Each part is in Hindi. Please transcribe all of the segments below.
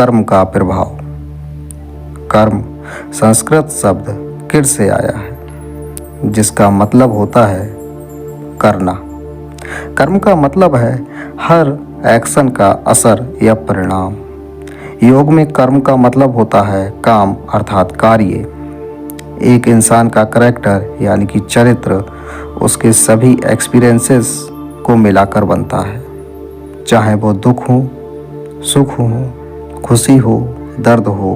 कर्म का प्रभाव। कर्म संस्कृत शब्द किर से आया है, जिसका मतलब होता है करना। कर्म का मतलब है हर एक्शन का असर या परिणाम। योग में कर्म का मतलब होता है काम अर्थात कार्य। एक इंसान का करैक्टर यानी कि चरित्र उसके सभी एक्सपीरियंसेस को मिलाकर बनता है, चाहे वो दुख हो, सुख हो, खुशी हो, दर्द हो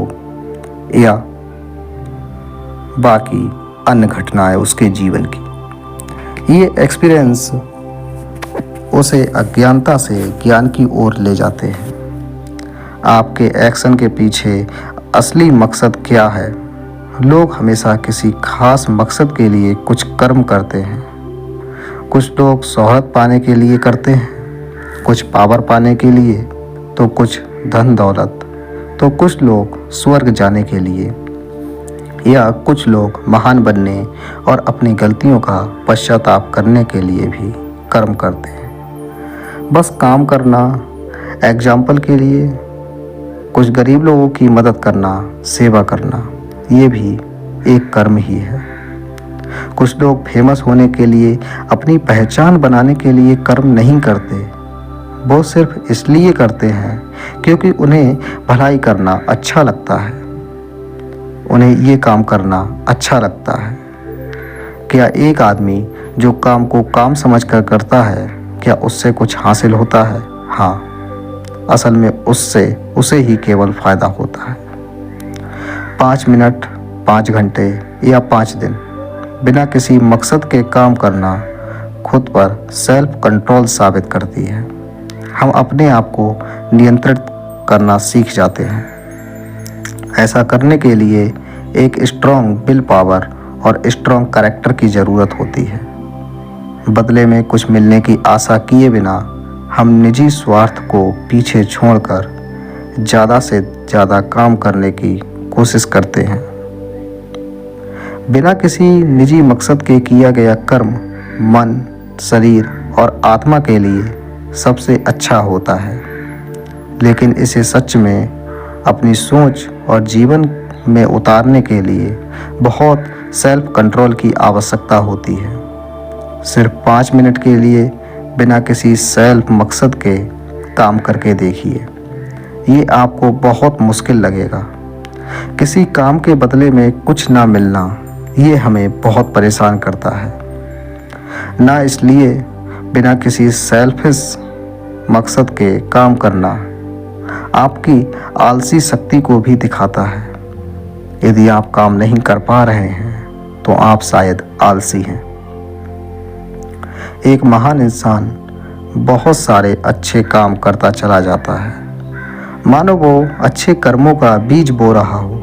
या बाकी अन्य घटनाएं उसके जीवन की। ये एक्सपीरियंस उसे अज्ञानता से ज्ञान की ओर ले जाते हैं। आपके एक्शन के पीछे असली मकसद क्या है? लोग हमेशा किसी खास मकसद के लिए कुछ कर्म करते हैं। कुछ लोग शोहरत पाने के लिए करते हैं, कुछ पावर पाने के लिए, तो कुछ धन दौलत, तो कुछ लोग स्वर्ग जाने के लिए, या कुछ लोग महान बनने और अपनी गलतियों का पश्चाताप करने के लिए भी कर्म करते हैं। बस काम करना, एग्जाम्पल के लिए कुछ गरीब लोगों की मदद करना, सेवा करना, ये भी एक कर्म ही है। कुछ लोग फेमस होने के लिए, अपनी पहचान बनाने के लिए कर्म नहीं करते। वो सिर्फ इसलिए करते हैं क्योंकि उन्हें भलाई करना अच्छा लगता है। उन्हें ये काम करना अच्छा लगता है। क्या एक आदमी जो काम को काम समझकर करता है, क्या उससे कुछ हासिल होता है? हाँ, असल में उससे उसे ही केवल फायदा होता है। 5 मिनट, 5 घंटे या 5 दिन बिना किसी मकसद के काम करना खुद पर सेल्फ कंट्रोल साबित करती है। हम अपने आप को नियंत्रित करना सीख जाते हैं। ऐसा करने के लिए एक स्ट्रॉन्ग विल पावर और स्ट्रॉन्ग कैरेक्टर की ज़रूरत होती है। बदले में कुछ मिलने की आशा किए बिना हम निजी स्वार्थ को पीछे छोड़कर ज़्यादा से ज़्यादा काम करने की कोशिश करते हैं। बिना किसी निजी मकसद के किया गया कर्म मन, शरीर और आत्मा के लिए सबसे अच्छा होता है, लेकिन इसे सच में अपनी सोच और जीवन में उतारने के लिए बहुत सेल्फ कंट्रोल की आवश्यकता होती है। सिर्फ 5 मिनट के लिए बिना किसी सेल्फ मकसद के काम करके देखिए। ये आपको बहुत मुश्किल लगेगा। किसी काम के बदले में कुछ ना मिलना, ये हमें बहुत परेशान करता है। ना इसलिए बिना किसी सेल्फिश मकसद के काम करना आपकी आलसी शक्ति को भी दिखाता है। यदि आप काम नहीं कर पा रहे हैं तो आप शायद आलसी हैं। एक महान इंसान बहुत सारे अच्छे काम करता चला जाता है, मानो वो अच्छे कर्मों का बीज बो रहा हो।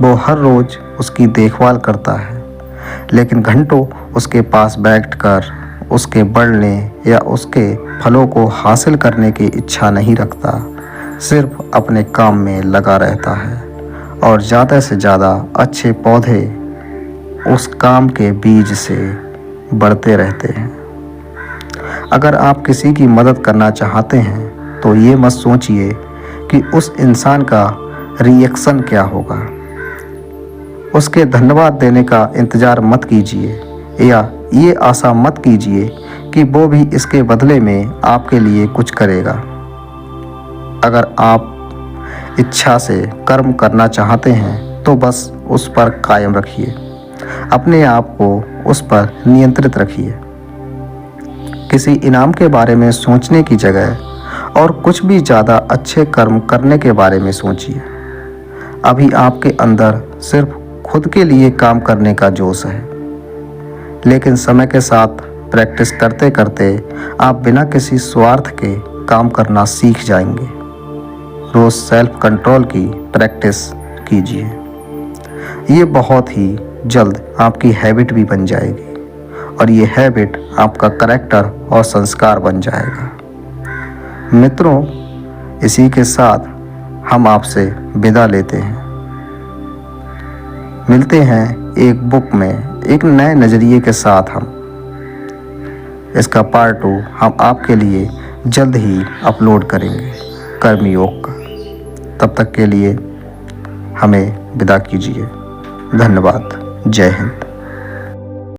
वो हर रोज उसकी देखभाल करता है, लेकिन घंटों उसके पास बैठकर उसके बढ़ने या उसके फलों को हासिल करने की इच्छा नहीं रखता। सिर्फ अपने काम में लगा रहता है और ज़्यादा से ज़्यादा अच्छे पौधे उस काम के बीज से बढ़ते रहते हैं। अगर आप किसी की मदद करना चाहते हैं तो ये मत सोचिए कि उस इंसान का रिएक्शन क्या होगा। उसके धन्यवाद देने का इंतज़ार मत कीजिए या ये आशा मत कीजिए कि वो भी इसके बदले में आपके लिए कुछ करेगा। अगर आप इच्छा से कर्म करना चाहते हैं तो बस उस पर कायम रखिए। अपने आप को उस पर नियंत्रित रखिए। किसी इनाम के बारे में सोचने की जगह और कुछ भी ज़्यादा अच्छे कर्म करने के बारे में सोचिए। अभी आपके अंदर सिर्फ खुद के लिए काम करने का जोश है, लेकिन समय के साथ प्रैक्टिस करते करते आप बिना किसी स्वार्थ के काम करना सीख जाएंगे। रोज़ सेल्फ कंट्रोल की प्रैक्टिस कीजिए। ये बहुत ही जल्द आपकी हैबिट भी बन जाएगी और ये हैबिट आपका करैक्टर और संस्कार बन जाएगा। मित्रों, इसी के साथ हम आपसे विदा लेते हैं। मिलते हैं एक बुक में एक नए नज़रिए के साथ। हम इसका पार्ट 2 हम आपके लिए जल्द ही अपलोड करेंगे कर्मयोग का। तब तक के लिए हमें विदा कीजिए। धन्यवाद। जय हिंद।